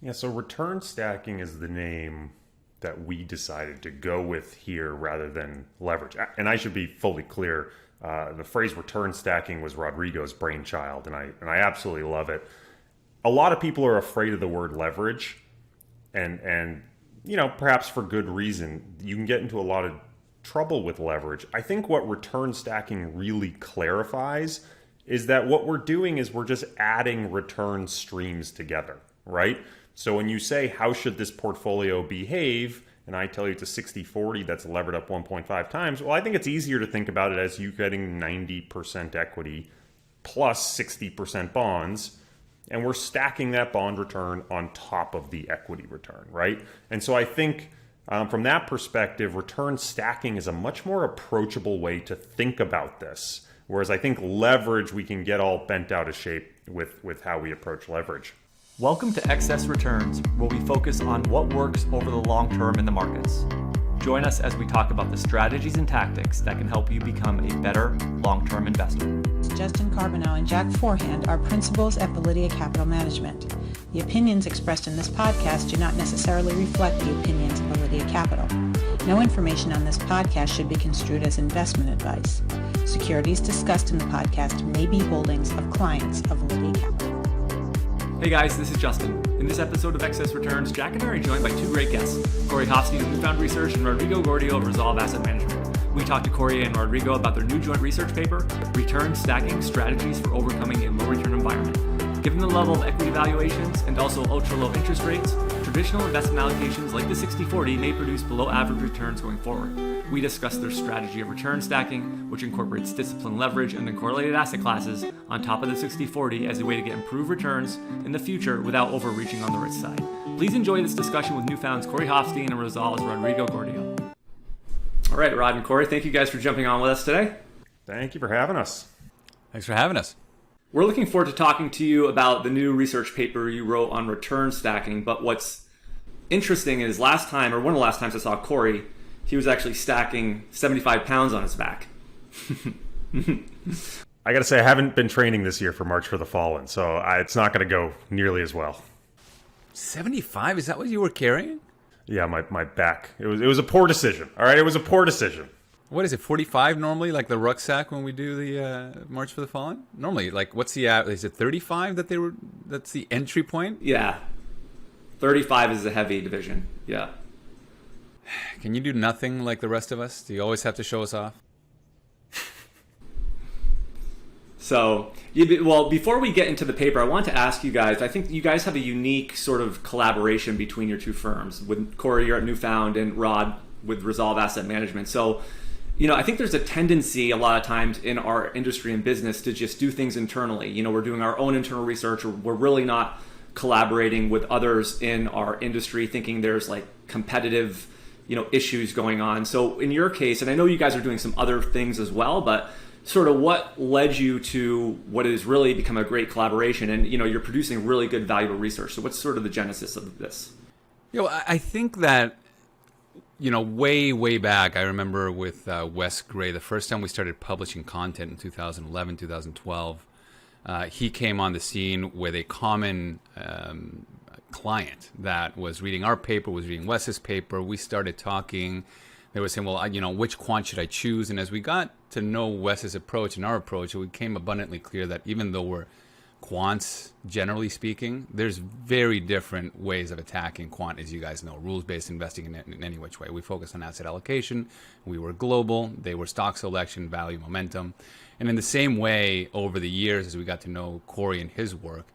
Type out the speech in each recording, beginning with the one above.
Yeah, so return stacking is the name that we decided to go with here rather than leverage. And I should be fully clear, the phrase return stacking was Rodrigo's brainchild, and I absolutely love it. A lot of people are afraid of the word leverage, and perhaps for good reason. You can get into a lot of trouble with leverage. I think what return stacking really clarifies is that what we're doing is we're just adding return streams together, right? So when you say, how should this portfolio behave? And I tell you it's a 60-40 that's levered up 1.5 times. Well, I think it's easier to think about it as you getting 90% equity plus 60% bonds. And we're stacking that bond return on top of the equity return, right? And so I think from that perspective, return stacking is a much more approachable way to think about this. Whereas I think leverage, we can get all bent out of shape with how we approach leverage. Welcome to Excess Returns, where we focus on what works over the long term in the markets. Join us as we talk about the strategies and tactics that can help you become a better long-term investor. Justin Carbonell and Jack Forehand are principals at Validea Capital Management. The opinions expressed in this podcast do not necessarily reflect the opinions of Validea Capital. No information on this podcast should be construed as investment advice. Securities discussed in the podcast may be holdings of clients of Validea Capital. Hey guys, this is Justin. In this episode of Excess Returns, Jack and I are joined by two great guests, Corey Hoffstein of NewFound Research and Rodrigo Gordillo of ReSolve Asset Management. We talked to Corey and Rodrigo about their new joint research paper, Return Stacking Strategies for Overcoming a Low Return Environment. Given the level of equity valuations and also ultra-low interest rates, traditional investment allocations like the 60-40 may produce below average returns going forward. We discussed their strategy of return stacking, which incorporates disciplined leverage and uncorrelated asset classes on top of the 60-40 as a way to get improved returns in the future without overreaching on the risk side. Please enjoy this discussion with NewFound's Corey Hoffstein and ReSolve's Rodrigo Gordillo. All right, Rod and Corey, thank you guys for jumping on with us today. Thank you for having us. Thanks for having us. We're looking forward to talking to you about the new research paper you wrote on return stacking. But what's interesting is one of the last times I saw Corey, he was actually stacking 75 pounds on his back. I got to say, I haven't been training this year for March for the Fallen, so it's not going to go nearly as well. 75? Is that what you were carrying? Yeah, my back. It was a poor decision. All right, it was a poor decision. What is it, 45 normally, like the rucksack when we do the March for the Fallen? Normally, like, what's the, is it 35 that's the entry point? Yeah. 35 is the heavy division, yeah. Can you do nothing like the rest of us? Do you always have to show us off? So, before we get into the paper, I want to ask you guys, I think you guys have a unique sort of collaboration between your two firms. With Corey, you're at NewFound, and Rod with ReSolve Asset Management. So, I think there's a tendency a lot of times in our industry and business to just do things internally. We're doing our own internal research, or we're really not collaborating with others in our industry, thinking there's like competitive, issues going on. So in your case, and I know you guys are doing some other things as well, but sort of what led you to what has really become a great collaboration, and you're producing really good, valuable research. So what's sort of the genesis of this? I think that way back, I remember with Wes Gray, the first time we started publishing content in 2011, 2012, he came on the scene with a common client that was reading our paper, was reading Wes's paper. We started talking. They were saying, well, which quant should I choose? And as we got to know Wes's approach and our approach, it became abundantly clear that even though we're quants, generally speaking, there's very different ways of attacking quant, as you guys know, rules-based investing in any which way. We focus on asset allocation. We were global. They were stock selection, value, momentum. And in the same way, over the years, as we got to know Corey and his work,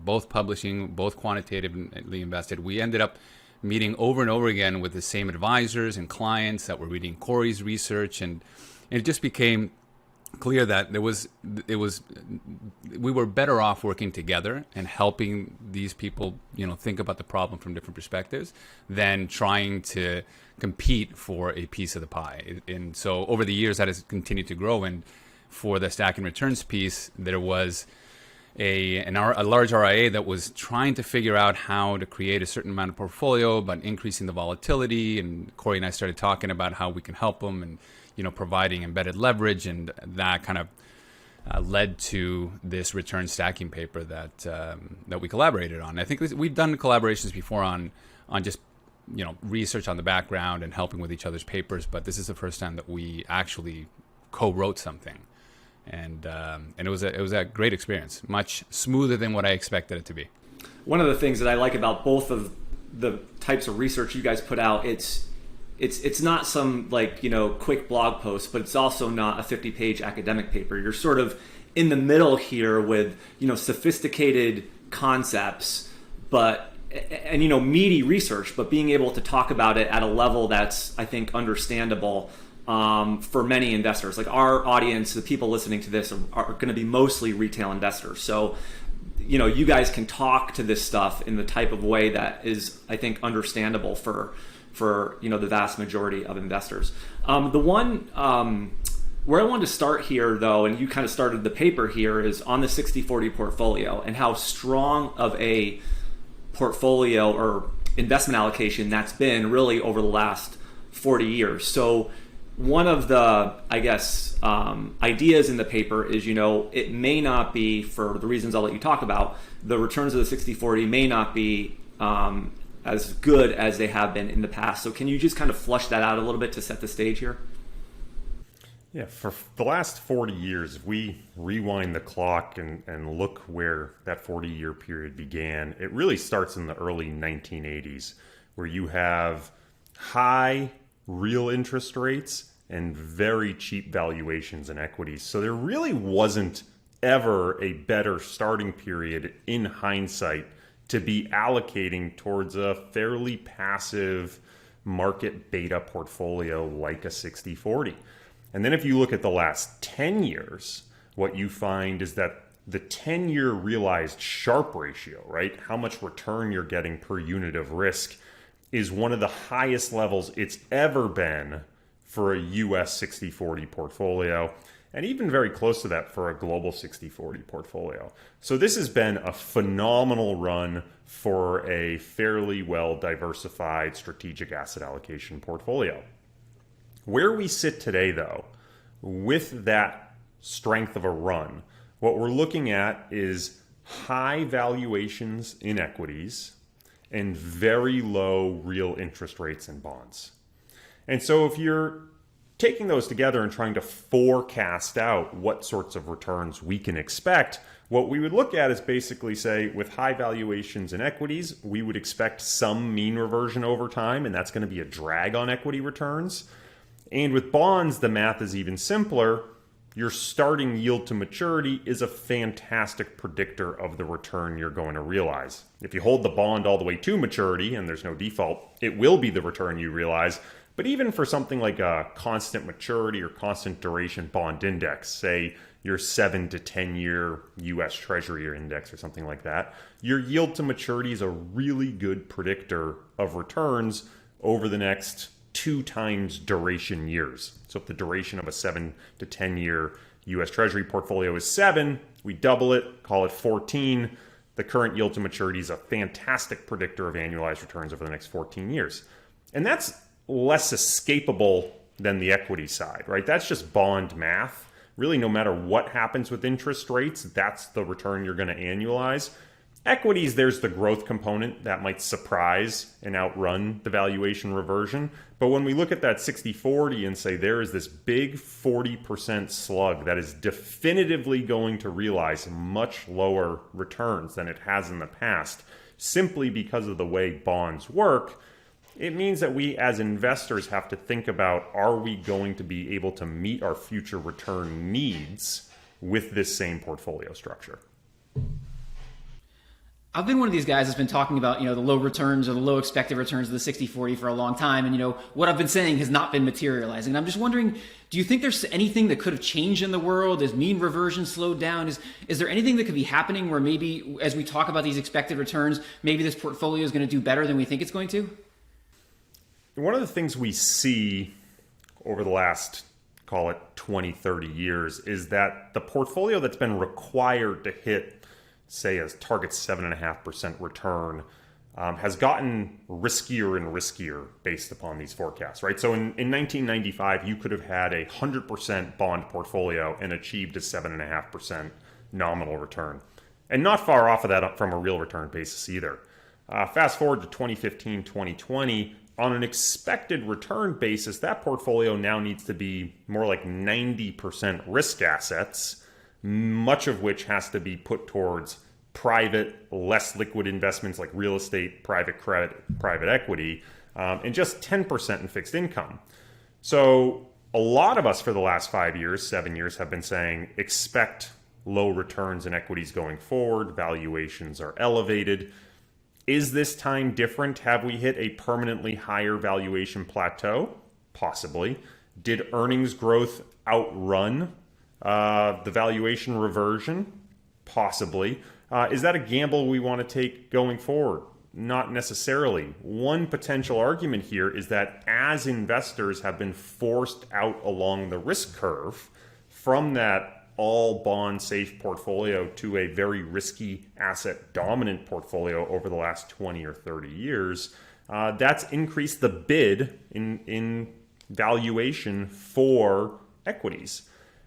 both publishing, both quantitatively invested, we ended up meeting over and over again with the same advisors and clients that were reading Corey's research. And it just became clear that we were better off working together and helping these people, think about the problem from different perspectives than trying to compete for a piece of the pie. And so over the years, that has continued to grow. And for the stacking returns piece, there was a large RIA that was trying to figure out how to create a certain amount of portfolio, but increasing the volatility. And Corey and I started talking about how we can help them and, providing embedded leverage, and that kind of led to this return stacking paper that that we collaborated on. I think we've done collaborations before on just research on the background and helping with each other's papers, but this is the first time that we actually co-wrote something, and it was a great experience, much smoother than what I expected it to be. One of the things that I like about both of the types of research you guys put out, it's not some quick blog post, but it's also not a 50-page academic paper. You're sort of in the middle here with sophisticated concepts, and meaty research, but being able to talk about it at a level that's, I think, understandable for many investors. Like our audience, the people listening to this are going to be mostly retail investors. So you guys can talk to this stuff in the type of way that is, I think, understandable for the vast majority of investors. The one where I wanted to start here, though, and you kind of started the paper here, is on the 60-40 portfolio and how strong of a portfolio or investment allocation that's been really over the last 40 years. So one of the, I guess, ideas in the paper is, it may not be, for the reasons I'll let you talk about, the returns of the 60-40 may not be as good as they have been in the past. So can you just kind of flush that out a little bit to set the stage here? Yeah, for the last 40 years, if we rewind the clock and look where that 40-year period began, it really starts in the early 1980s, where you have high real interest rates and very cheap valuations in equities. So there really wasn't ever a better starting period in hindsight to be allocating towards a fairly passive market beta portfolio like a 60-40. And then if you look at the last 10 years, what you find is that the 10-year realized Sharpe ratio, right? How much return you're getting per unit of risk is one of the highest levels it's ever been for a US 60-40 portfolio, and even very close to that for a global 60-40 portfolio. So this has been a phenomenal run for a fairly well diversified strategic asset allocation portfolio. Where we sit today, though, with that strength of a run, what we're looking at is high valuations in equities and very low real interest rates in bonds. And so if you're taking those together and trying to forecast out what sorts of returns we can expect, what we would look at is basically say, with high valuations in equities, we would expect some mean reversion over time, and that's going to be a drag on equity returns. And with bonds, the math is even simpler. Your starting yield to maturity is a fantastic predictor of the return you're going to realize. If you hold the bond all the way to maturity and there's no default, it will be the return you realize. But even for something like a constant maturity or constant duration bond index, say your 7 to 10 year US Treasury index or something like that, your yield to maturity is a really good predictor of returns over the next 2 times duration years. So if the duration of a 7 to 10 year US Treasury portfolio is 7, we double it, call it 14. The current yield to maturity is a fantastic predictor of annualized returns over the next 14 years. And that's less escapable than the equity side, right? That's just bond math. Really, no matter what happens with interest rates, that's the return you're going to annualize. Equities, there's the growth component that might surprise and outrun the valuation reversion. But when we look at that 60-40 and say there is this big 40% slug that is definitively going to realize much lower returns than it has in the past, simply because of the way bonds work, it means that we as investors have to think about, are we going to be able to meet our future return needs with this same portfolio structure? I've been one of these guys that's been talking about, the low returns or the low expected returns of the 60-40 for a long time. And, what I've been saying has not been materializing. And I'm just wondering, do you think there's anything that could have changed in the world? Is mean reversion slowed down? Is there anything that could be happening where maybe as we talk about these expected returns, maybe this portfolio is going to do better than we think it's going to? One of the things we see over the last, call it 20, 30 years, is that the portfolio that's been required to hit, say, a target 7.5% return has gotten riskier and riskier based upon these forecasts, right? So in 1995, you could have had a 100% bond portfolio and achieved a 7.5% nominal return. And not far off of that from a real return basis either. Fast forward to 2015, 2020, on an expected return basis, that portfolio now needs to be more like 90% risk assets, much of which has to be put towards private, less liquid investments like real estate, private credit, private equity, and just 10% in fixed income. So a lot of us for the last 5 years, 7 years have been saying expect low returns in equities going forward. Valuations are elevated. Is this time different? Have we hit a permanently higher valuation plateau? Possibly. Did earnings growth outrun the valuation reversion? Possibly. Is that a gamble we want to take going forward? Not necessarily. One potential argument here is that as investors have been forced out along the risk curve from that all bond safe portfolio to a very risky asset dominant portfolio over the last 20 or 30 years, that's increased the bid in valuation for equities.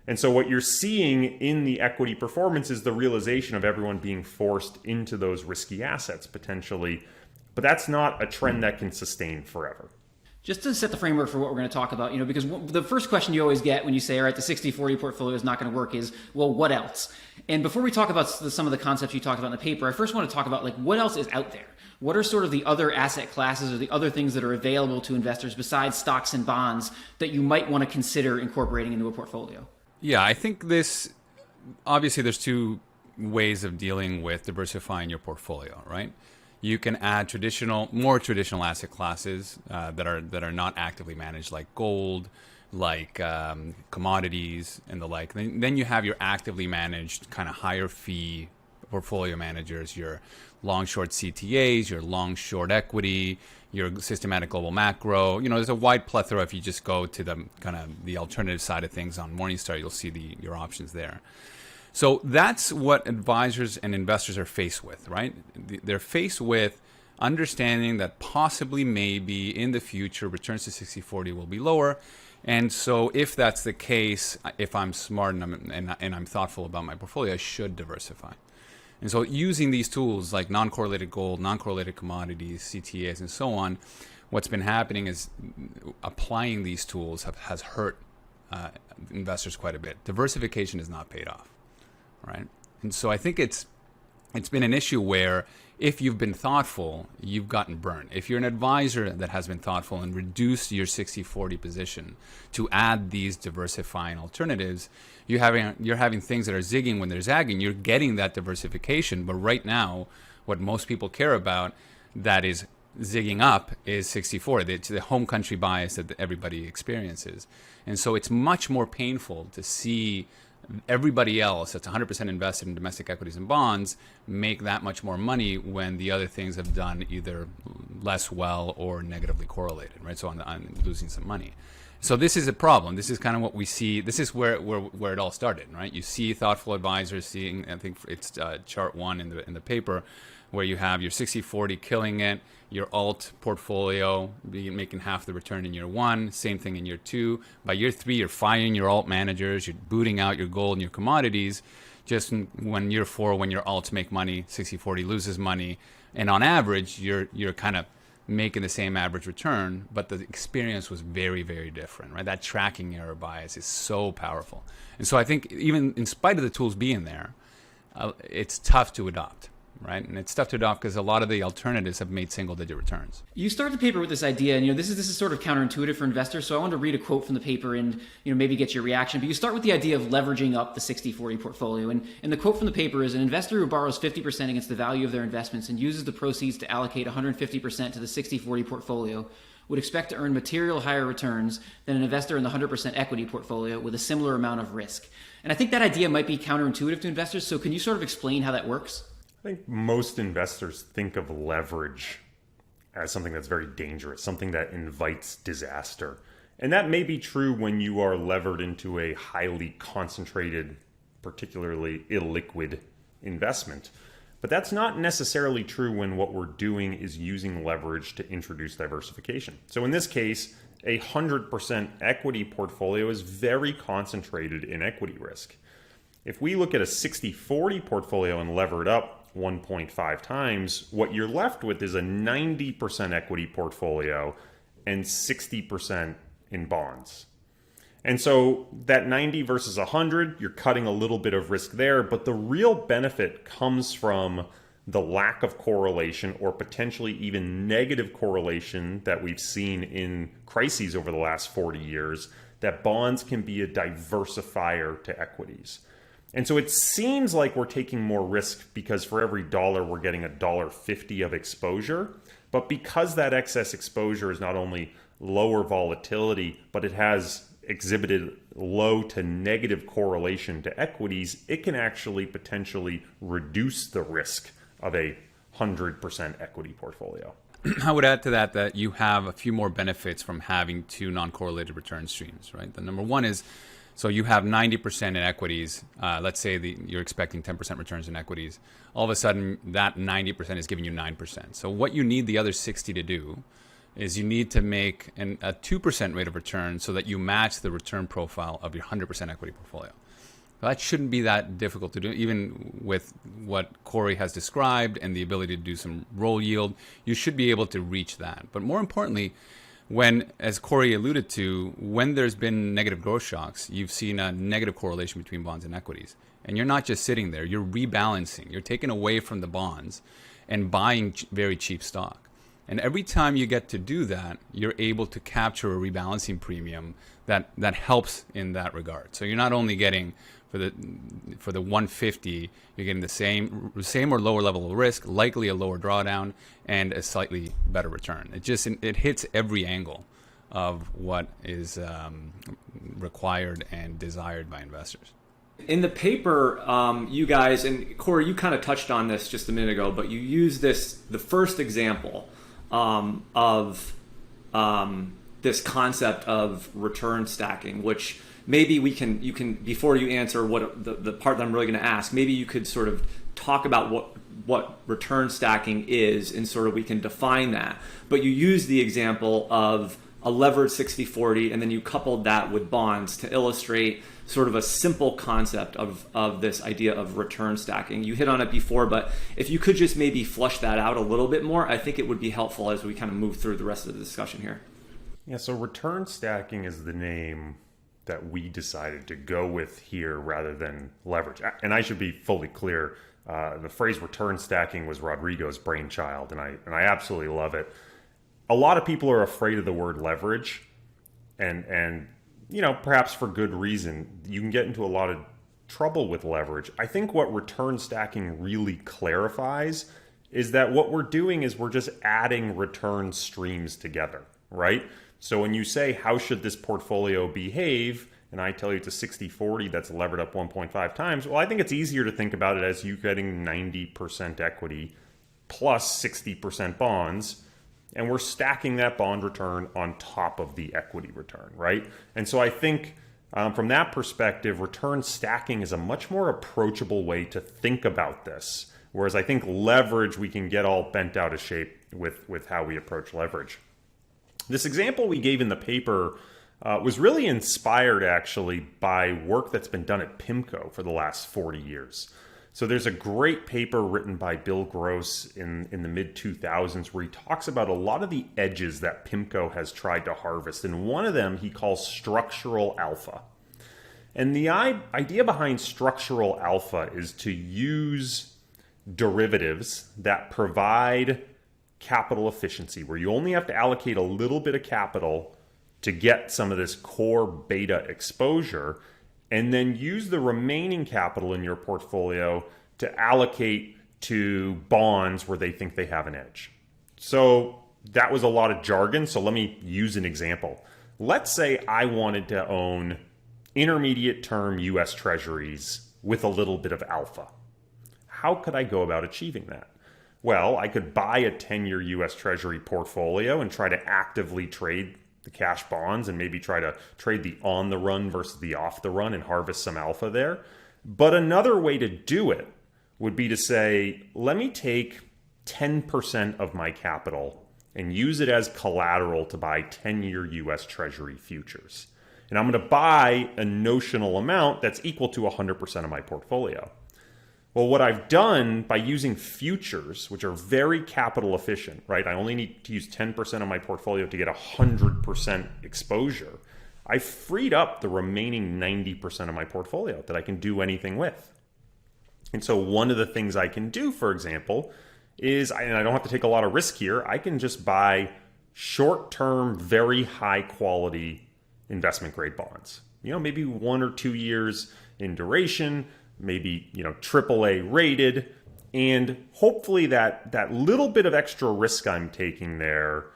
And so what you're seeing in the equity performance is the realization of everyone being forced into those risky assets potentially. But that's not a trend that can sustain forever. Just to set the framework for what we're going to talk about, because the first question you always get when you say, all right, the 60-40 portfolio is not going to work is, well, what else? And before we talk about some of the concepts you talked about in the paper, I first want to talk about like what else is out there? What are sort of the other asset classes or the other things that are available to investors besides stocks and bonds that you might want to consider incorporating into a portfolio? Yeah, I think obviously there's two ways of dealing with diversifying your portfolio, right? You can add more traditional asset classes that are not actively managed, like gold, like commodities and the like. Then you have your actively managed kind of higher fee portfolio managers, your long short CTAs, your long short equity, your systematic global macro. There's a wide plethora. If you just go to the kind of the alternative side of things on Morningstar, you'll see your options there. So that's what advisors and investors are faced with, right? They're faced with understanding that possibly maybe in the future returns to 60-40 will be lower. And so if that's the case, if I'm smart and I'm thoughtful about my portfolio, I should diversify. And so using these tools like non-correlated gold, non-correlated commodities, CTAs, and so on, what's been happening is applying these tools has hurt investors quite a bit. Diversification has not paid off. Right. And so I think it's been an issue where if you've been thoughtful, you've gotten burned. If you're an advisor that has been thoughtful and reduced your 60-40 position to add these diversifying alternatives, you're having things that are zigging when they're zagging. You're getting that diversification. But right now, what most people care about that is zigging up is 60-40. It's the home country bias that everybody experiences. And so it's much more painful to see everybody else that's 100% invested in domestic equities and bonds make that much more money when the other things have done either less well or negatively correlated, right? So I'm losing some money. So this is a problem. This is kind of what we see. This is where it all started, right? You see thoughtful advisors seeing, I think it's chart 1 in the paper, where you have your 60-40 killing it, your alt portfolio making half the return in year 1, same thing in year 2. By year 3, you're firing your alt managers, you're booting out your gold and your commodities. Just when year 4, when your alts make money, 60-40 loses money. And on average, you're kind of making the same average return, but the experience was very, very different, right? That tracking error bias is so powerful. And so I think even in spite of the tools being there, it's tough to adopt. Right, and it's tough to adopt because a lot of the alternatives have made single-digit returns. You start the paper with this idea, and this is sort of counterintuitive for investors. So I wanted to read a quote from the paper and maybe get your reaction. But you start with the idea of leveraging up the 60-40 portfolio, and the quote from the paper is: an investor who borrows 50% against the value of their investments and uses the proceeds to allocate 150% to the 60-40 portfolio would expect to earn material higher returns than an investor in the 100% equity portfolio with a similar amount of risk. And I think that idea might be counterintuitive to investors. So can you sort of explain how that works? I think most investors think of leverage as something that's very dangerous, something that invites disaster. And that may be true when you are levered into a highly concentrated, particularly illiquid investment. But that's not necessarily true when what we're doing is using leverage to introduce diversification. So in this case, a 100% equity portfolio is very concentrated in equity risk. If we look at a 60-40 portfolio and lever it up 1.5 times, what you're left with is a 90% equity portfolio and 60% in bonds. And so that 90 versus 100, you're cutting a little bit of risk there, but the real benefit comes from the lack of correlation or potentially even negative correlation that we've seen in crises over the last 40 years, that bonds can be a diversifier to equities. And so it seems like we're taking more risk because for every dollar we're getting $1.50 of exposure. But because that excess exposure is not only lower volatility, but it has exhibited low to negative correlation to equities, it can actually potentially reduce the risk of a 100% equity portfolio. I would add to that you have a few more benefits from having two non-correlated return streams, right? The number one is, so you have 90% in equities. Let's say you're expecting 10% returns in equities. All of a sudden, that 90% is giving you 9%. So what you need the other 60 to do is you need to make a 2% rate of return so that you match the return profile of your 100% equity portfolio. That shouldn't be that difficult to do, even with what Corey has described and the ability to do some roll yield. You should be able to reach that. But more importantly, as Corey alluded to, when there's been negative growth shocks, you've seen a negative correlation between bonds and equities. And you're not just sitting there, you're rebalancing. You're taking away from the bonds and buying very cheap stock. And every time you get to do that, you're able to capture a rebalancing premium that helps in that regard. So you're not only getting for the 150, you're getting the same or lower level of risk, likely a lower drawdown, and a slightly better return. It hits every angle of what is required and desired by investors. In the paper, you guys, and Corey, you kind of touched on this just a minute ago, but you use the first example of this concept of return stacking, which maybe you can before you answer what the part that I'm really going to ask, maybe you could sort of talk about what return stacking is, and sort of we can define that. But you use the example of a levered 60-40, and then you coupled that with bonds to illustrate sort of a simple concept of this idea of return stacking. You hit on it before, but if you could just maybe flush that out a little bit more, I think it would be helpful as we kind of move through the rest of the discussion here. Yeah, so return stacking is the name that we decided to go with here rather than leverage. And I should be fully clear, the phrase return stacking was Rodrigo's brainchild, and I absolutely love it. A lot of people are afraid of the word leverage, and perhaps for good reason. You can get into a lot of trouble with leverage. I think what return stacking really clarifies is that what we're doing is we're just adding return streams together, right? So when you say, how should this portfolio behave? And I tell you it's a 60-40 that's levered up 1.5 times. Well, I think it's easier to think about it as you getting 90% equity plus 60% bonds. And we're stacking that bond return on top of the equity return, right? And so I think from that perspective, return stacking is a much more approachable way to think about this. Whereas I think leverage, we can get all bent out of shape with how we approach leverage. This example we gave in the paper was really inspired actually by work that's been done at PIMCO for the last 40 years. So there's a great paper written by Bill Gross in the mid-2000s where he talks about a lot of the edges that PIMCO has tried to harvest. And one of them he calls structural alpha. And the idea behind structural alpha is to use derivatives that provide capital efficiency, where you only have to allocate a little bit of capital to get some of this core beta exposure, and then use the remaining capital in your portfolio to allocate to bonds where they think they have an edge. So that was a lot of jargon. So let me use an example. Let's say I wanted to own intermediate term US Treasuries with a little bit of alpha. How could I go about achieving that? Well, I could buy a 10-year US Treasury portfolio and try to actively trade the cash bonds and maybe try to trade the on the run versus the off the run and harvest some alpha there. But another way to do it would be to say, let me take 10% of my capital and use it as collateral to buy 10-year US Treasury futures. And I'm going to buy a notional amount that's equal to 100% of my portfolio. Well, what I've done by using futures, which are very capital efficient, right? I only need to use 10% of my portfolio to get 100% exposure. I freed up the remaining 90% of my portfolio that I can do anything with. And so one of the things I can do, for example, is, and I don't have to take a lot of risk here, I can just buy short-term, very high-quality investment grade bonds. Maybe 1 or 2 years in duration, maybe, AAA rated, and hopefully that little bit of extra risk I'm taking there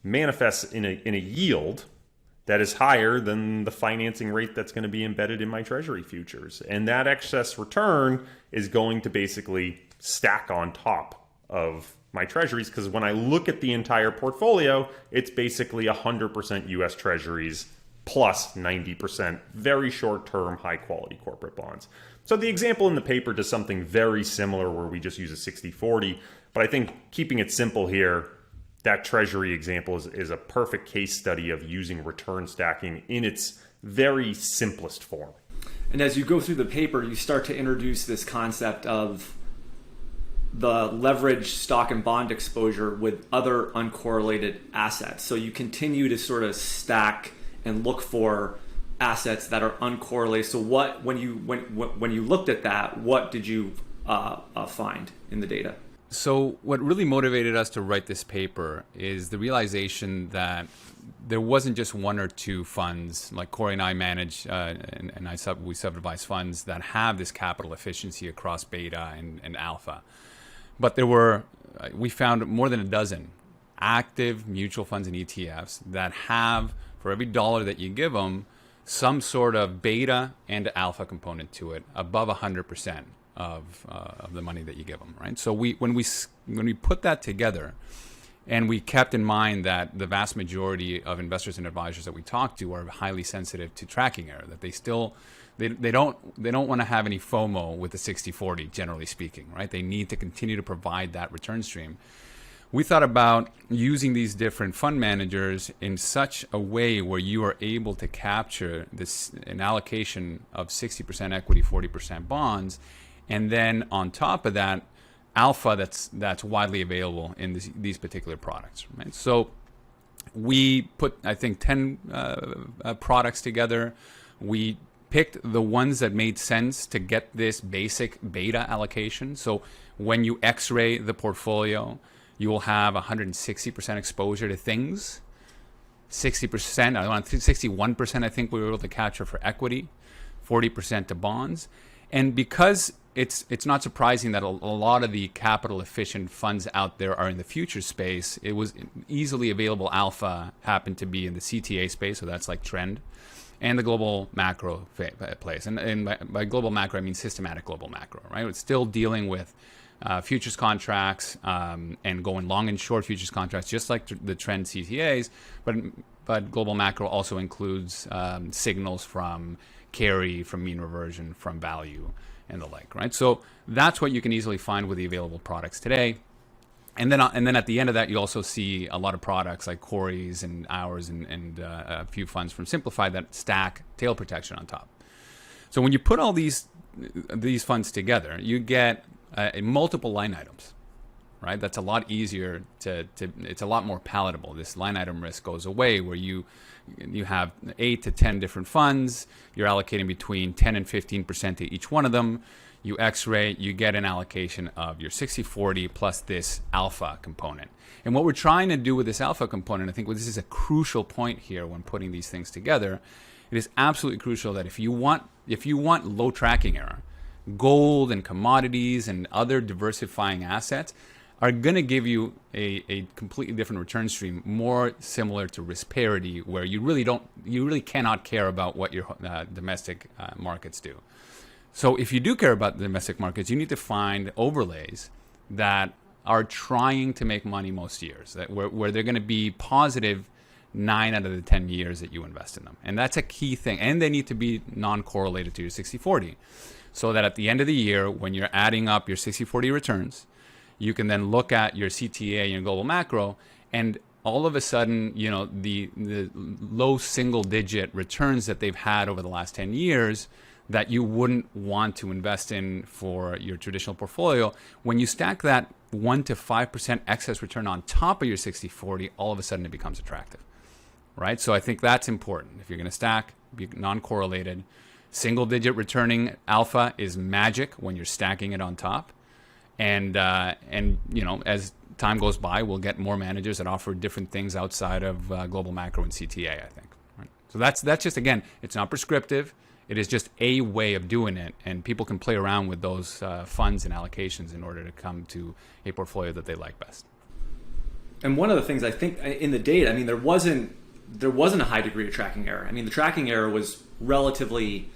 manifests in a yield that is higher than the financing rate that's going to be embedded in my Treasury futures. And that excess return is going to basically stack on top of my Treasuries, because when I look at the entire portfolio, it's basically 100% US Treasuries plus 90% very short-term, high-quality corporate bonds. So the example in the paper does something very similar where we just use a 60-40, but I think keeping it simple here, that Treasury example is a perfect case study of using return stacking in its very simplest form. And as you go through the paper, you start to introduce this concept of the leveraged stock and bond exposure with other uncorrelated assets. So you continue to sort of stack and look for assets that are uncorrelated. So when you looked at that, what did you find in the data? So what really motivated us to write this paper is the realization that there wasn't just 1 or 2 funds, like Corey and I manage, we subadvise funds that have this capital efficiency across beta and alpha. But we found more than a dozen active mutual funds and ETFs that have, for every dollar that you give them, some sort of beta and alpha component to it, above 100% of the money that you give them, right? So when we put that together, and we kept in mind that the vast majority of investors and advisors that we talk to are highly sensitive to tracking error, that they don't want to have any FOMO with the 60-40, generally speaking, right? They need to continue to provide that return stream. We thought about using these different fund managers in such a way where you are able to capture an allocation of 60% equity, 40% bonds, and then on top of that, alpha that's widely available in these particular products, right? So we put, I think, 10 products together. We picked the ones that made sense to get this basic beta allocation. So when you x-ray the portfolio, you will have 160% exposure to things, 60%, 61% I think we were able to capture for equity, 40% to bonds. And because it's not surprising that a lot of the capital efficient funds out there are in the future space, it was easily available alpha happened to be in the CTA space, so that's like trend, and the global macro place. And by global macro, I mean systematic global macro, right? It's still dealing with futures contracts and going long and short futures contracts, just like the trend CTAs, but global macro also includes signals from carry, from mean reversion, from value, and the like, right? So that's what you can easily find with the available products today. And then at the end of that, you also see a lot of products like Corey's and ours and a few funds from Simplify that stack tail protection on top. So when you put all these funds together, you get multiple line items, right? That's a lot easier it's a lot more palatable. This line item risk goes away where you have 8 to 10 different funds. You're allocating between 10 and 15% to each one of them. You x-ray, you get an allocation of your 60-40 plus this alpha component. And what we're trying to do with this alpha component, I think this is a crucial point here when putting these things together. It is absolutely crucial that if you want low tracking error, gold and commodities and other diversifying assets are going to give you a completely different return stream, more similar to risk parity, where you really cannot care about what your domestic markets do. So if you do care about the domestic markets, you need to find overlays that are trying to make money most years, where they're going to be positive 9 out of the 10 years that you invest in them. And that's a key thing. And they need to be non-correlated to your 60-40. so that at the end of the year, when you're adding up your 60-40 returns, you can then look at your CTA and your global macro, and all of a sudden, the low single-digit returns that they've had over the last 10 years that you wouldn't want to invest in for your traditional portfolio, when you stack that 1 to 5% excess return on top of your 60-40, all of a sudden it becomes attractive, right? So I think that's important. If you're going to stack, be non-correlated. Single-digit returning alpha is magic when you're stacking it on top. And as time goes by, we'll get more managers that offer different things outside of global macro and CTA, I think. Right? So that's just, again, it's not prescriptive. It is just a way of doing it, and people can play around with those funds and allocations in order to come to a portfolio that they like best. And one of the things I think in the data, there wasn't a high degree of tracking error. The tracking error was relatively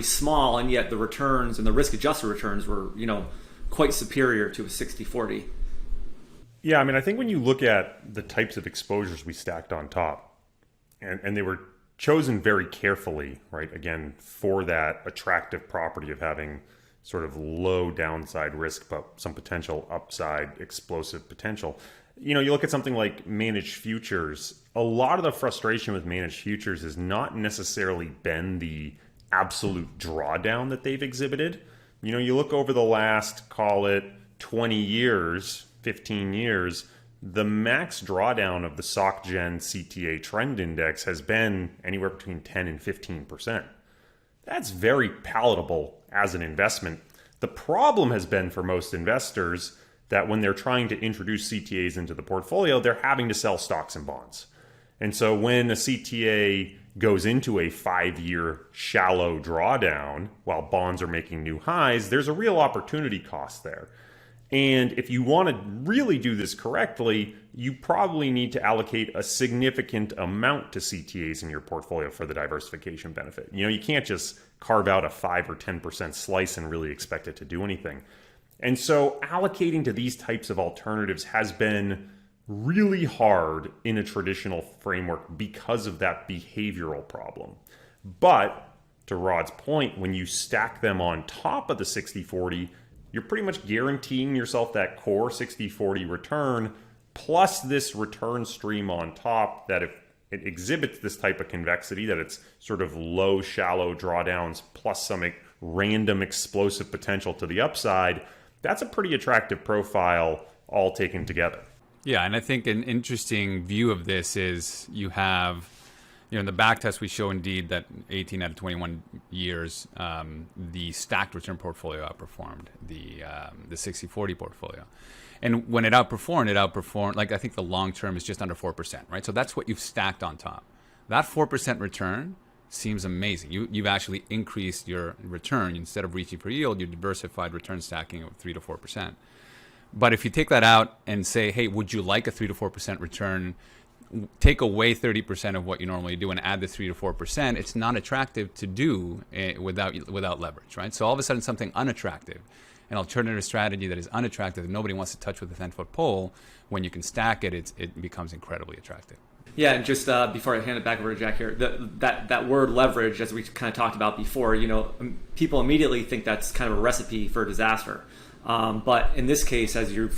small, and yet the returns and the risk-adjusted returns were, quite superior to a 60-40. Yeah, I think when you look at the types of exposures we stacked on top, and they were chosen very carefully, right? Again, for that attractive property of having sort of low downside risk, but some potential upside, explosive potential. You look at something like managed futures. A lot of the frustration with managed futures has not necessarily been the absolute drawdown that they've exhibited. You look over the last, call it 20 years, 15 years, the max drawdown of the SocGen CTA trend index has been anywhere between 10 and 15%. That's very palatable as an investment. The problem has been for most investors that when they're trying to introduce CTAs into the portfolio, they're having to sell stocks and bonds. And so when a CTA goes into a 5-year shallow drawdown while bonds are making new highs, there's a real opportunity cost there. And if you want to really do this correctly, you probably need to allocate a significant amount to CTAs in your portfolio for the diversification benefit. You can't just carve out a 5 or 10% slice and really expect it to do anything. And so allocating to these types of alternatives has been really hard in a traditional framework because of that behavioral problem. But to Rod's point, when you stack them on top of the 60-40, you're pretty much guaranteeing yourself that core 60-40 return plus this return stream on top that if it exhibits this type of convexity, that it's sort of low, shallow drawdowns plus some random explosive potential to the upside, that's a pretty attractive profile all taken together. Yeah, and I think an interesting view of this is you have, in the back test we show indeed that 18 out of 21 years, the stacked return portfolio outperformed the 60-40 portfolio. And when it outperformed, like I think the long term is just under 4%, right? So that's what you've stacked on top. That 4% return seems amazing. You've actually increased your return. Instead of reaching for yield, you diversified return stacking of 3 to 4%. But if you take that out and say, hey, would you like a 3 to 4% return? Take away 30% of what you normally do and add the 3 to 4%, it's not attractive to do without leverage, right? So all of a sudden something unattractive, an alternative strategy that is unattractive that nobody wants to touch with a 10-foot pole, when you can stack it, it becomes incredibly attractive. Yeah, and just before I hand it back over to Jack here, that word leverage, as we kind of talked about before, people immediately think that's kind of a recipe for disaster. But in this case, as you're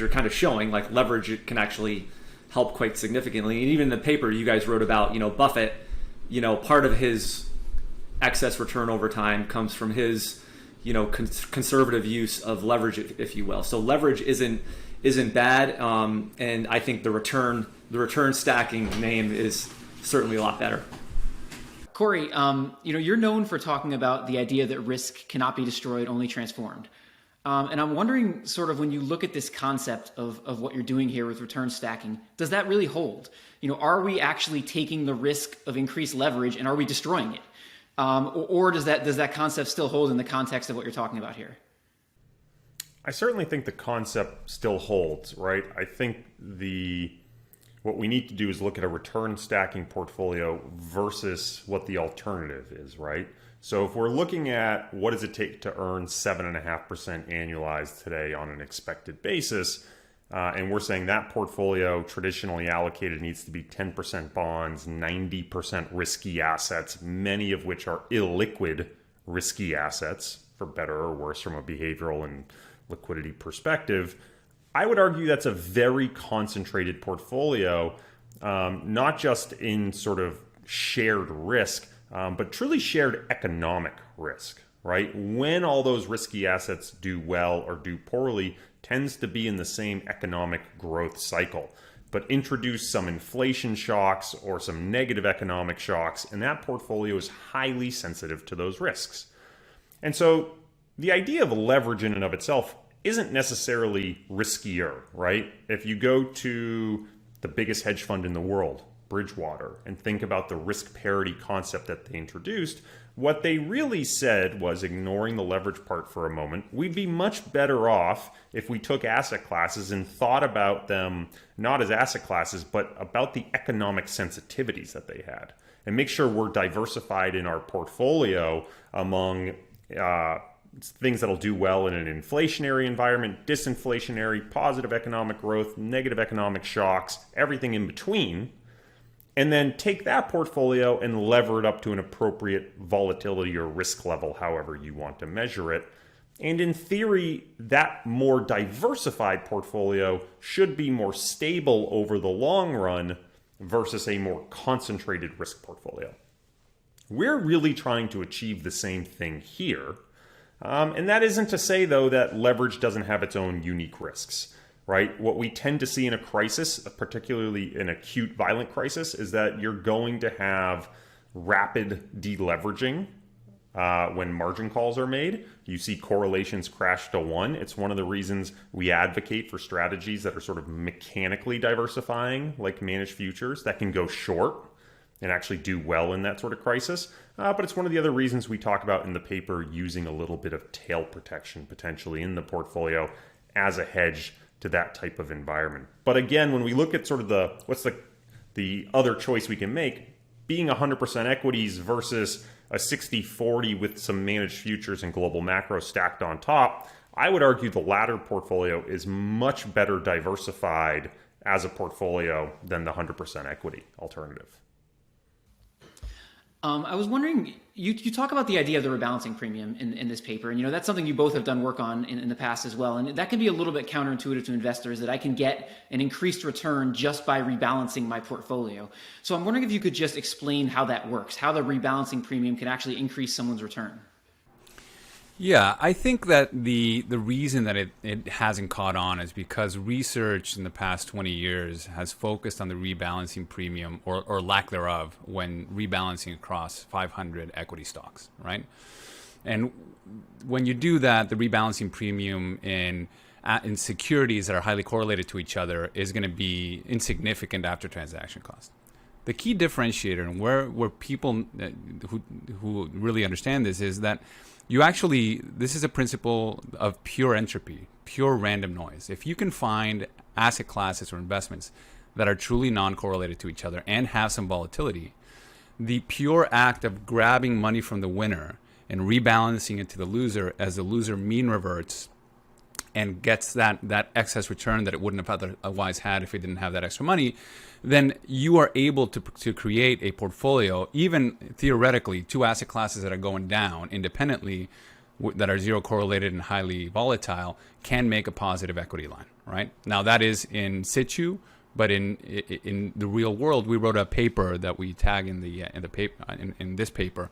kind of showing, like leverage, it can actually help quite significantly. And even in the paper you guys wrote about, Buffett, part of his excess return over time comes from his, conservative use of leverage, if you will. So leverage isn't bad, and I think the return stacking name is certainly a lot better. Corey, you're known for talking about the idea that risk cannot be destroyed, only transformed. And I'm wondering, sort of, when you look at this concept of what you're doing here with return stacking, does that really hold? Are we actually taking the risk of increased leverage and are we destroying it? Or does that concept still hold in the context of what you're talking about here? I certainly think the concept still holds, right? I think what we need to do is look at a return stacking portfolio versus what the alternative is, right? So if we're looking at what does it take to earn 7.5% annualized today on an expected basis, and we're saying that portfolio traditionally allocated needs to be 10% bonds, 90% risky assets, many of which are illiquid risky assets, for better or worse from a behavioral and liquidity perspective, I would argue that's a very concentrated portfolio, not just in sort of shared risk, but truly shared economic risk, right? When all those risky assets do well or do poorly tends to be in the same economic growth cycle. But introduce some inflation shocks or some negative economic shocks, and that portfolio is highly sensitive to those risks. And so the idea of leverage in and of itself isn't necessarily riskier, right? If you go to the biggest hedge fund in the world, Bridgewater, and think about the risk parity concept that they introduced, what they really said was, ignoring the leverage part for a moment, we'd be much better off if we took asset classes and thought about them not as asset classes, but about the economic sensitivities that they had, and make sure we're diversified in our portfolio among things that'll do well in an inflationary environment, disinflationary, positive economic growth, negative economic shocks, everything in between. And then take that portfolio and lever it up to an appropriate volatility or risk level, however you want to measure it. And in theory, that more diversified portfolio should be more stable over the long run versus a more concentrated risk portfolio. We're really trying to achieve the same thing here. And that isn't to say, though, that leverage doesn't have its own unique risks. Right? What we tend to see in a crisis, particularly an acute violent crisis, is that you're going to have rapid deleveraging when margin calls are made. You see correlations crash to 1. It's one of the reasons we advocate for strategies that are sort of mechanically diversifying, like managed futures, that can go short and actually do well in that sort of crisis. But it's one of the other reasons we talk about in the paper using a little bit of tail protection potentially in the portfolio as a hedge to that type of environment. But again, when we look at sort of the other choice we can make, being 100% equities versus a 60-40 with some managed futures and global macro stacked on top, I would argue the latter portfolio is much better diversified as a portfolio than the 100% equity alternative. I was wondering, you talk about the idea of the rebalancing premium in this paper, and that's something you both have done work on in the past as well, and that can be a little bit counterintuitive to investors, that I can get an increased return just by rebalancing my portfolio. So I'm wondering if you could just explain how that works, how the rebalancing premium can actually increase someone's return. Yeah, I think that the reason that it hasn't caught on is because research in the past 20 years has focused on the rebalancing premium or lack thereof when rebalancing across 500 equity stocks, right? And when you do that, the rebalancing premium in securities that are highly correlated to each other is going to be insignificant after transaction cost. The key differentiator and where people who really understand this is that this is a principle of pure entropy, pure random noise. If you can find asset classes or investments that are truly non-correlated to each other and have some volatility, the pure act of grabbing money from the winner and rebalancing it to the loser as the loser mean reverts and gets that excess return that it wouldn't have otherwise had if it didn't have that extra money, then you are able to create a portfolio, even theoretically, two asset classes that are going down independently, that are zero correlated and highly volatile, can make a positive equity line, right? Now that is in situ, but in the real world, we wrote a paper that we tag in this paper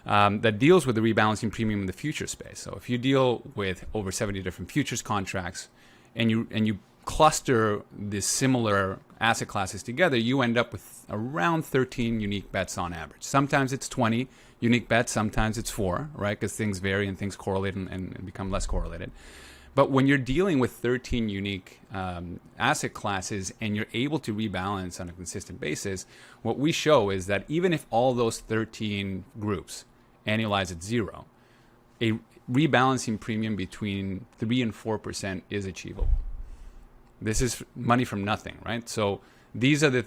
that deals with the rebalancing premium in the future space. So if you deal with over 70 different futures contracts and you cluster the similar asset classes together, you end up with around 13 unique bets on average. Sometimes it's 20 unique bets, sometimes it's 4, right? Because things vary and things correlate and become less correlated. But when you're dealing with 13 unique asset classes and you're able to rebalance on a consistent basis, what we show is that even if all those 13 groups annualize at 0, a rebalancing premium between 3 and 4% is achievable. This is money from nothing, right? So these are the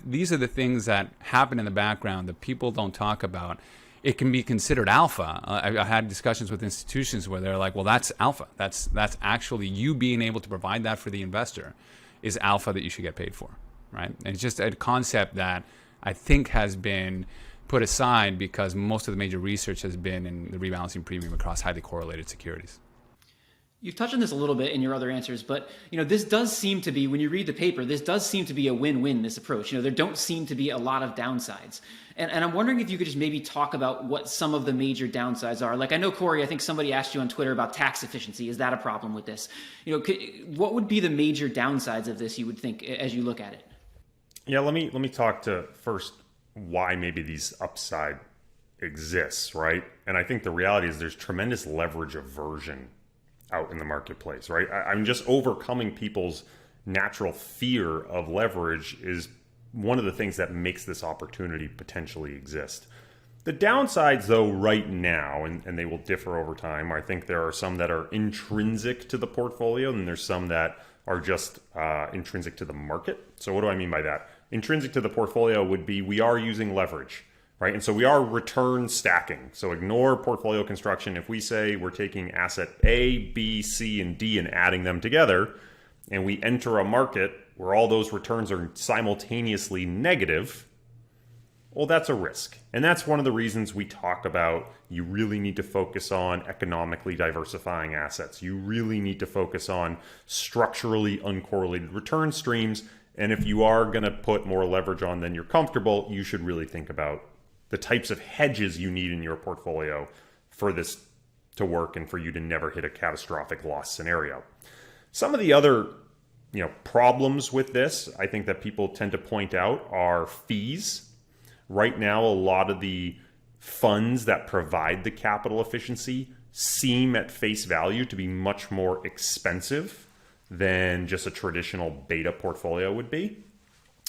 things that happen in the background that people don't talk about. It can be considered alpha. I had discussions with institutions where they're like, well, that's alpha. That's actually you being able to provide that for the investor is alpha that you should get paid for, right? And it's just a concept that I think has been put aside because most of the major research has been in the rebalancing premium across highly correlated securities. You've touched on this a little bit in your other answers, but this does seem to be, when you read the paper, this does seem to be a win-win, this approach. There don't seem to be a lot of downsides. And I'm wondering if you could just maybe talk about what some of the major downsides are. Like, I know, Corey, I think somebody asked you on Twitter about tax efficiency. Is that a problem with this? What would be the major downsides of this, you would think, as you look at it? Yeah, let me talk to first why maybe these upside exists, right? And I think the reality is there's tremendous leverage aversion out in the marketplace, right? I'm just overcoming people's natural fear of leverage is one of the things that makes this opportunity potentially exist. The downsides, though, right now, and they will differ over time, I think there are some that are intrinsic to the portfolio, and there's some that are just intrinsic to the market. So what do I mean by that? Intrinsic to the portfolio would be we are using leverage, right? And so we are return stacking. So ignore portfolio construction. If we say we're taking asset A, B, C, and D and adding them together, and we enter a market where all those returns are simultaneously negative, well, that's a risk. And that's one of the reasons we talk about you really need to focus on economically diversifying assets. You really need to focus on structurally uncorrelated return streams. And if you are going to put more leverage on than you're comfortable, you should really think about the types of hedges you need in your portfolio for this to work and for you to never hit a catastrophic loss scenario. Some of the other problems with this, I think that people tend to point out, are fees. Right now, a lot of the funds that provide the capital efficiency seem at face value to be much more expensive than just a traditional beta portfolio would be.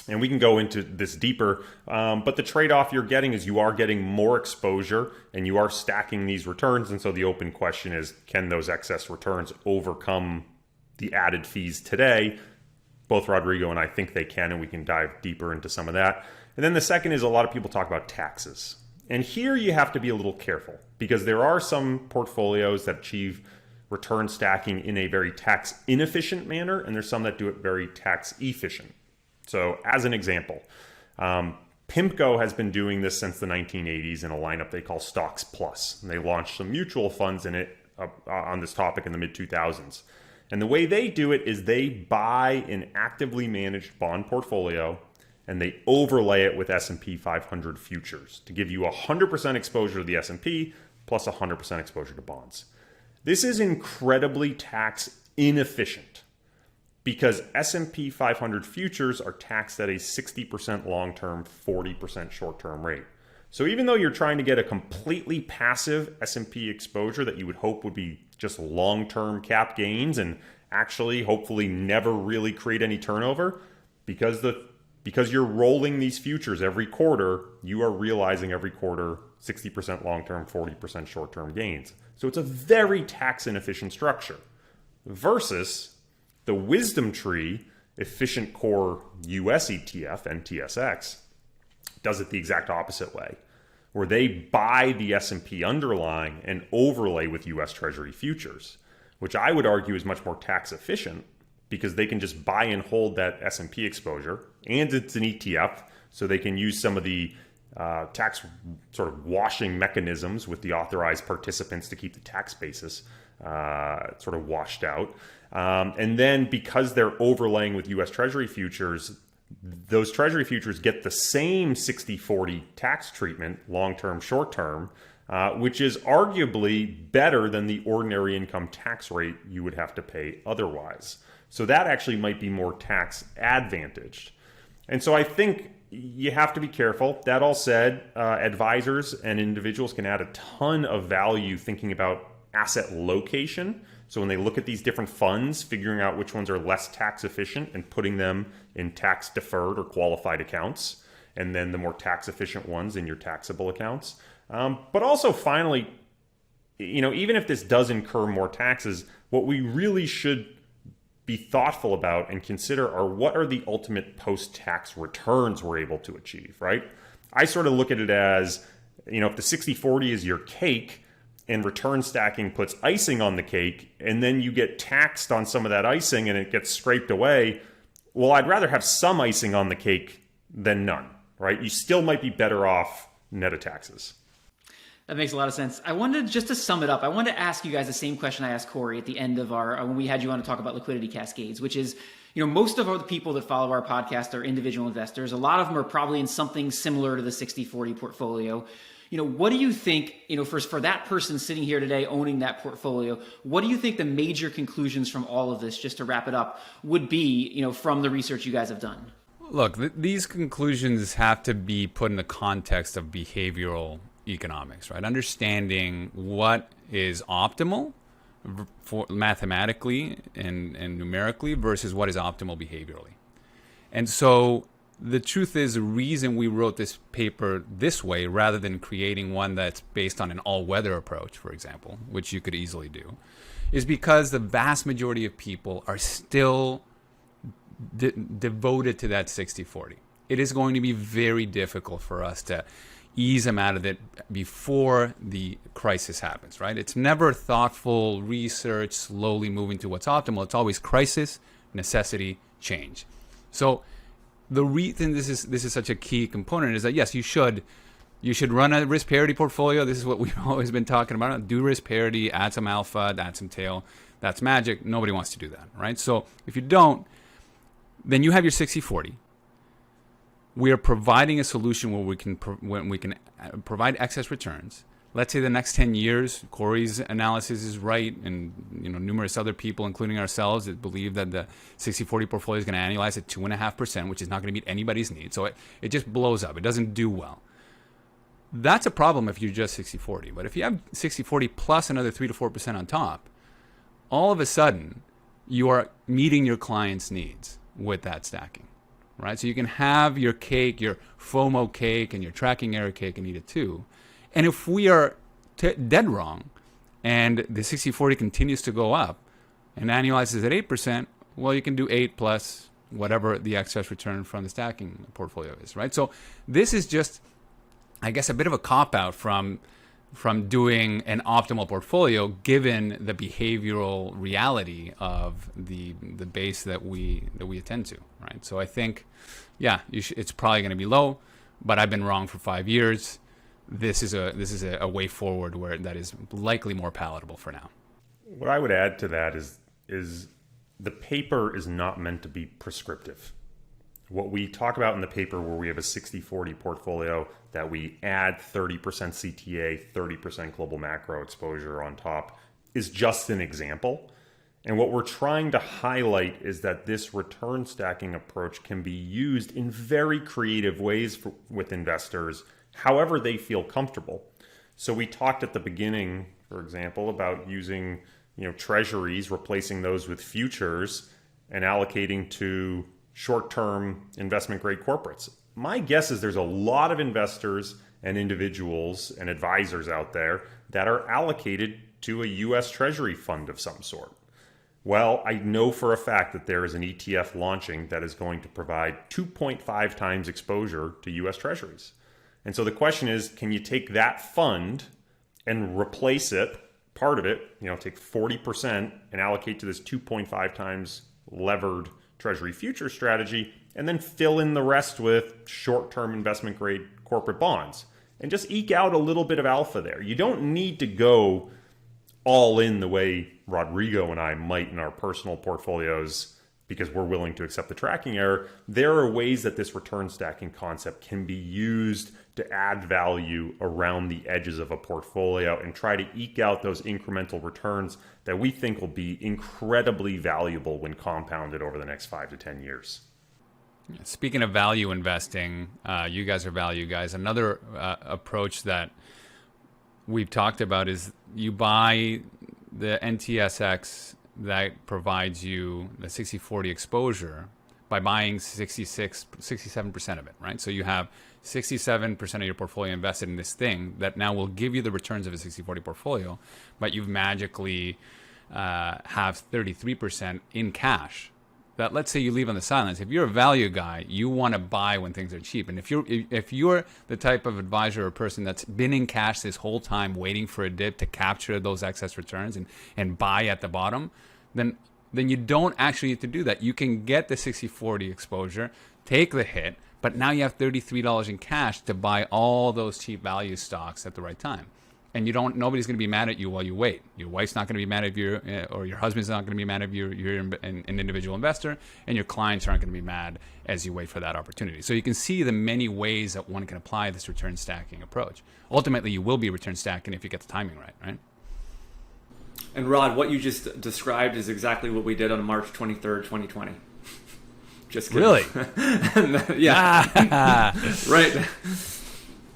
And we can go into this deeper, but the trade-off you're getting is you are getting more exposure and you are stacking these returns. And so the open question is, can those excess returns overcome the added fees today? Both Rodrigo and I think they can, and we can dive deeper into some of that. And then the second is a lot of people talk about taxes. And here you have to be a little careful because there are some portfolios that achieve return stacking in a very tax inefficient manner, and there's some that do it very tax efficient. So as an example, PIMCO has been doing this since the 1980s in a lineup they call Stocks Plus. And they launched some mutual funds in it on this topic in the mid-2000s. And the way they do it is they buy an actively managed bond portfolio and they overlay it with S&P 500 futures to give you 100% exposure to the S&P plus 100% exposure to bonds. This is incredibly tax inefficient because S&P 500 futures are taxed at a 60% long-term, 40% short-term rate. So even though you're trying to get a completely passive S&P exposure that you would hope would be just long-term cap gains and actually hopefully never really create any turnover, because you're rolling these futures every quarter, you are realizing every quarter 60% long-term, 40% short-term gains. So it's a very tax inefficient structure versus the Wisdom Tree Efficient Core US ETF, NTSX, does it the exact opposite way, where they buy the S&P underlying and overlay with US Treasury futures, which I would argue is much more tax efficient because they can just buy and hold that S&P exposure, and it's an ETF, so they can use some of the tax sort of washing mechanisms with the authorized participants to keep the tax basis sort of washed out. And then because they're overlaying with US Treasury futures, those Treasury futures get the same 60-40 tax treatment, long-term, short-term, which is arguably better than the ordinary income tax rate you would have to pay otherwise. So that actually might be more tax advantaged. And so I think you have to be careful. That all said, advisors and individuals can add a ton of value thinking about asset location. So when they look at these different funds, figuring out which ones are less tax efficient and putting them in tax deferred or qualified accounts, and then the more tax efficient ones in your taxable accounts. But also finally, even if this does incur more taxes, what we really should be thoughtful about and consider are what are the ultimate post-tax returns we're able to achieve, right? I sort of look at it as, if the 60-40 is your cake and return stacking puts icing on the cake and then you get taxed on some of that icing and it gets scraped away, well, I'd rather have some icing on the cake than none, right? You still might be better off net of taxes. That makes a lot of sense. I wanted, just to sum it up, I wanted to ask you guys the same question I asked Corey at the end of our, when we had you on to talk about liquidity cascades, which is, most of the people that follow our podcast are individual investors. A lot of them are probably in something similar to the 60-40 portfolio. What do you think, for that person sitting here today owning that portfolio, what do you think the major conclusions from all of this, just to wrap it up, would be, from the research you guys have done? Look, these conclusions have to be put in the context of behavioral economics, right? Understanding what is optimal for mathematically and numerically versus what is optimal behaviorally. And so the truth is, the reason we wrote this paper this way rather than creating one that's based on an all-weather approach, for example, which you could easily do, is because the vast majority of people are still devoted to that 60-40. It is going to be very difficult for us to ease them out of it before the crisis happens, right? It's never thoughtful research, slowly moving to what's optimal. It's always crisis, necessity, change. So the reason this is such a key component is that, yes, you should run a risk parity portfolio. This is what we've always been talking about. Do risk parity, add some alpha, add some tail. That's magic. Nobody wants to do that, right? So if you don't, then you have your 60-40. We are providing a solution where we can provide excess returns. Let's say the next 10 years, Corey's analysis is right, and numerous other people, including ourselves, that believe that the 60-40 portfolio is going to annualize at 2.5%, which is not going to meet anybody's needs. So it just blows up. It doesn't do well. That's a problem if you're just 60-40. But if you have 60-40 plus another 3 to 4% on top, all of a sudden you are meeting your client's needs with that stacking. Right? So you can have your cake, your FOMO cake, and your tracking error cake and eat it too. And if we are dead wrong and the 60-40 continues to go up and annualizes at 8%, well, you can do 8 plus whatever the excess return from the stacking portfolio is, right? So this is just, I guess, a bit of a cop-out from doing an optimal portfolio given the behavioral reality of the base that we attend to, right? So I think, yeah, it's probably going to be low, but I've been wrong for 5 years. This is a way forward where that is likely more palatable for now. What I would add to that is the paper is not meant to be prescriptive. What we talk about in the paper, where we have a 60-40 portfolio that we add 30% CTA, 30% global macro exposure on top, is just an example. And what we're trying to highlight is that this return stacking approach can be used in very creative ways with investors, however they feel comfortable. So we talked at the beginning, for example, about using treasuries, replacing those with futures, and allocating to short-term investment-grade corporates. My guess is there's a lot of investors and individuals and advisors out there that are allocated to a U.S. Treasury fund of some sort. Well, I know for a fact that there is an ETF launching that is going to provide 2.5 times exposure to U.S. Treasuries. And so the question is, can you take that fund and replace it, part of it, take 40% and allocate to this 2.5 times levered Treasury future strategy, and then fill in the rest with short-term investment-grade corporate bonds, and just eke out a little bit of alpha there. You don't need to go all in the way Rodrigo and I might in our personal portfolios because we're willing to accept the tracking error. There are ways that this return stacking concept can be used to add value around the edges of a portfolio and try to eke out those incremental returns that we think will be incredibly valuable when compounded over the next 5 to 10 years. Speaking of value investing, you guys are value guys. Another approach that we've talked about is you buy the NTSX that provides you the 60-40 exposure by buying 67% of it, right? So you have 67% of your portfolio invested in this thing that now will give you the returns of a 60-40 portfolio, but you've magically have 33% in cash that, let's say, you leave on the sidelines. If you're a value guy, you want to buy when things are cheap. And if you're the type of advisor or person that's been in cash this whole time waiting for a dip to capture those excess returns and buy at the bottom, then you don't actually need to do that. You can get the 60-40 exposure, take the hit, But now you have $33 in cash to buy all those cheap value stocks at the right time. And nobody's going to be mad at you while you wait. Your wife's not going to be mad at you, or your husband's not going to be mad at you. You're an individual investor, and your clients aren't going to be mad as you wait for that opportunity. So you can see the many ways that one can apply this return stacking approach. Ultimately, you will be return stacking if you get the timing right? And Rod, what you just described is exactly what we did on March 23rd, 2020. Just kidding. Really? Yeah.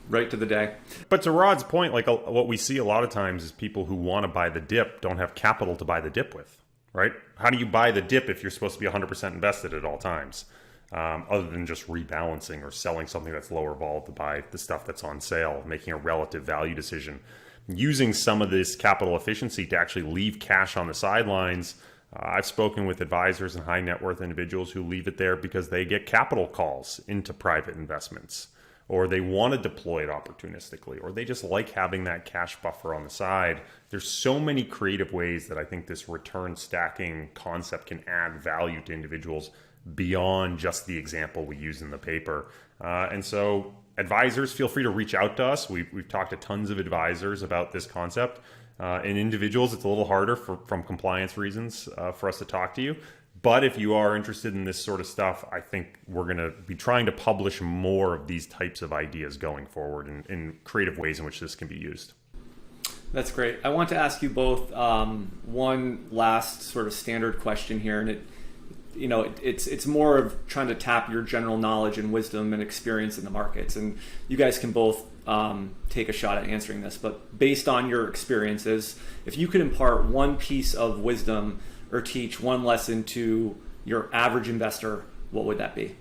Right to the day. But to Rod's point, like what we see a lot of times is people who want to buy the dip don't have capital to buy the dip with, right? How do you buy the dip if you're supposed to be 100% invested at all times, other than just rebalancing or selling something that's lower vol to buy the stuff that's on sale, making a relative value decision, using some of this capital efficiency to actually leave cash on the sidelines. I've spoken with advisors and high net worth individuals who leave it there because they get capital calls into private investments, or they want to deploy it opportunistically, or they just like having that cash buffer on the side. There's so many creative ways that I think this return stacking concept can add value to individuals beyond just the example we use in the paper. And so advisors, feel free to reach out to us. We've talked to tons of advisors about this concept. In individuals, it's a little harder from compliance reasons for us to talk to you. But if you are interested in this sort of stuff, I think we're going to be trying to publish more of these types of ideas going forward in creative ways in which this can be used. That's great. I want to ask you both one last sort of standard question here, and it's more of trying to tap your general knowledge and wisdom and experience in the markets, and you guys can both take a shot at answering this. But based on your experiences, if you could impart one piece of wisdom or teach one lesson to your average investor, what would that be?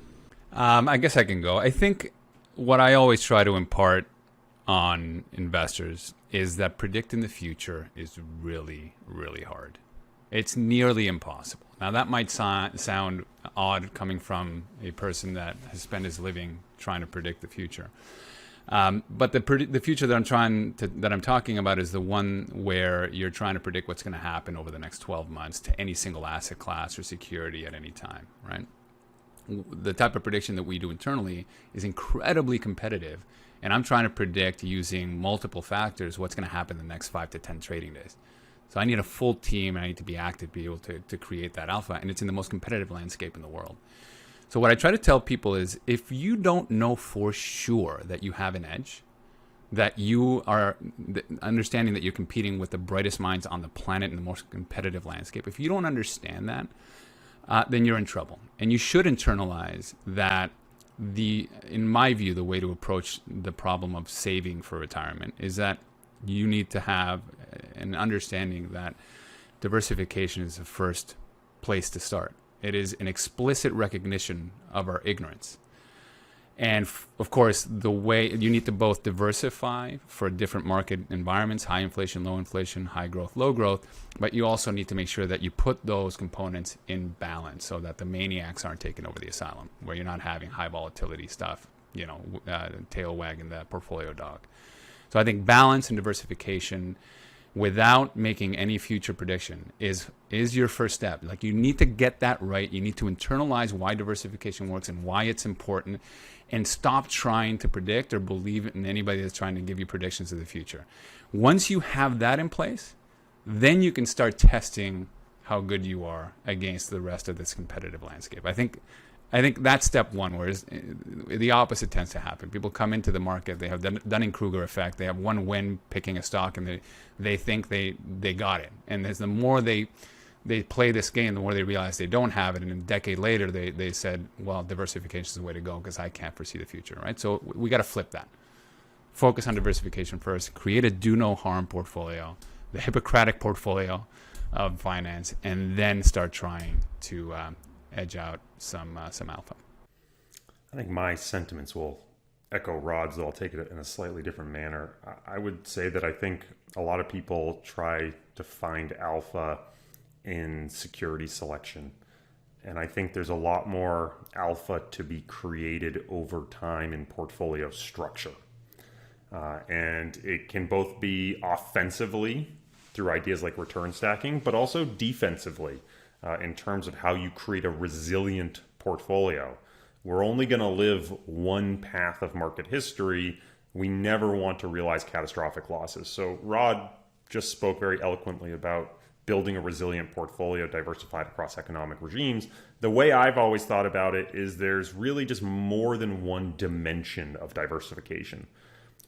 I guess I can go. I think what I always try to impart on investors is that predicting the future is really, really hard. It's nearly impossible. Now, that might sound odd coming from a person that has spent his living trying to predict the future. But the future that I'm talking about is the one where you're trying to predict what's going to happen over the next 12 months to any single asset class or security at any time, right? The type of prediction that we do internally is incredibly competitive, and I'm trying to predict using multiple factors what's going to happen in the next 5 to 10 trading days. So I need a full team, and I need to be active, be able to create that alpha, and it's in the most competitive landscape in the world. So what I try to tell people is, if you don't know for sure that you have an edge, that you are understanding that you're competing with the brightest minds on the planet in the most competitive landscape, if you don't understand that, then you're in trouble. And you should internalize that in my view, the way to approach the problem of saving for retirement is that you need to have an understanding that diversification is the first place to start. It is an explicit recognition of our ignorance. And of course, the way you need to both diversify for different market environments, high inflation, low inflation, high growth, low growth, but you also need to make sure that you put those components in balance so that the maniacs aren't taking over the asylum, where you're not having high volatility stuff, tail wagging the portfolio dog. So I think balance and diversification without making any future prediction is your first step. Like, you need to get that right. You need to internalize why diversification works and why it's important, and stop trying to predict or believe in anybody that's trying to give you predictions of the future. Once you have that in place, then you can start testing how good you are against the rest of this competitive landscape. I think that's step one, whereas the opposite tends to happen. People come into the market, they have the Dunning-Kruger effect, they have one win picking a stock, and they think they got it. And as the more they play this game, the more they realize they don't have it. And a decade later, they said, well, diversification is the way to go because I can't foresee the future, right? So we got to flip that. Focus on diversification first, create a do-no-harm portfolio, the Hippocratic portfolio of finance, and then start trying to edge out some alpha. I think my sentiments will echo Rod's, though I'll take it in a slightly different manner. I would say that I think a lot of people try to find alpha in security selection. And I think there's a lot more alpha to be created over time in portfolio structure. And it can both be offensively through ideas like return stacking, but also defensively in terms of how you create a resilient portfolio. We're only going to live one path of market history. We never want to realize catastrophic losses. So Rod just spoke very eloquently about building a resilient portfolio diversified across economic regimes. The way I've always thought about it is there's really just more than one dimension of diversification.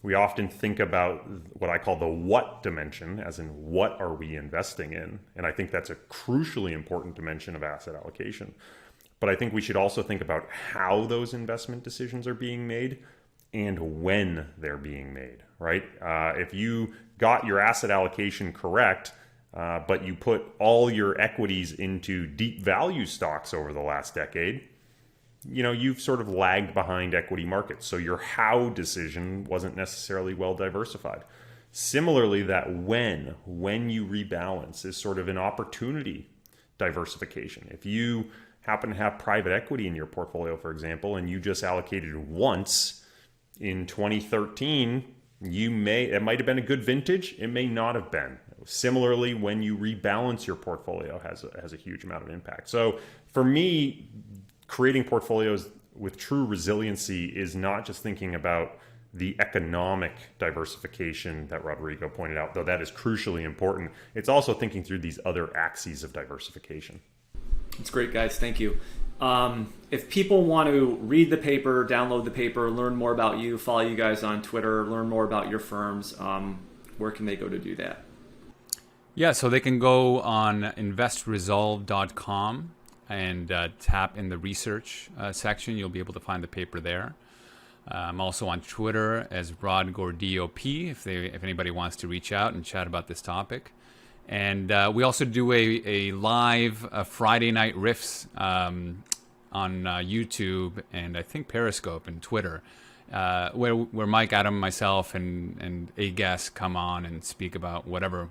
We often think about what I call the what dimension, as in what are we investing in? And I think that's a crucially important dimension of asset allocation. But I think we should also think about how those investment decisions are being made and when they're being made, right? If you got your asset allocation correct, but you put all your equities into deep value stocks over the last decade, you've sort of lagged behind equity markets. So your how decision wasn't necessarily well diversified. Similarly, that when you rebalance is sort of an opportunity diversification. If you happen to have private equity in your portfolio, for example, and you just allocated once in 2013, it might have been a good vintage. It may not have been. Similarly, when you rebalance your portfolio has a huge amount of impact. So for me, creating portfolios with true resiliency is not just thinking about the economic diversification that Rodrigo pointed out, though that is crucially important. It's also thinking through these other axes of diversification. That's great, guys. Thank you. If people want to read the paper, download the paper, learn more about you, follow you guys on Twitter, learn more about your firms, where can they go to do that? Yeah, so they can go on investresolve.com and tap in the research section. You'll be able to find the paper there. I'm also on Twitter as Rod Gordillo P if anybody wants to reach out and chat about this topic. And we also do a live Friday night riffs on YouTube and I think Periscope and Twitter, where Mike, Adam, myself, and a guest come on and speak about whatever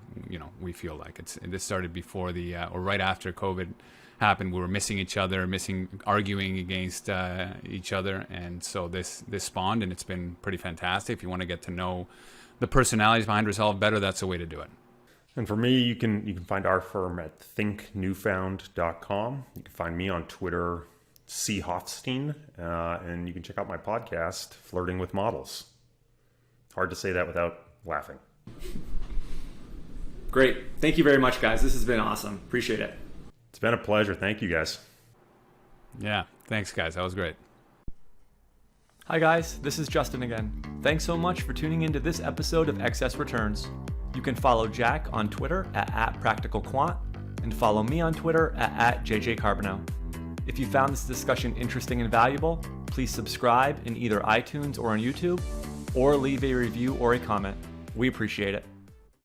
we feel like. This started before or right after COVID happened. We were missing each other, arguing against each other, and so this spawned, and it's been pretty fantastic. If you want to get to know the personalities behind ReSolve better, that's the way to do it. And for me, you can find our firm at thinknewfound.com. You can find me on Twitter, C. Hoffstein, and you can check out my podcast, Flirting with Models. Hard to say that without laughing. Great. Thank you very much, guys. This has been awesome. Appreciate it. It's been a pleasure. Thank you, guys. Yeah, thanks, guys. That was great. Hi, guys. This is Justin again. Thanks so much for tuning into this episode of Excess Returns. You can follow Jack on Twitter at @PracticalQuant and follow me on Twitter at @JJCarbonneau. If you found this discussion interesting and valuable, please subscribe in either iTunes or on YouTube, or leave a review or a comment. We appreciate it.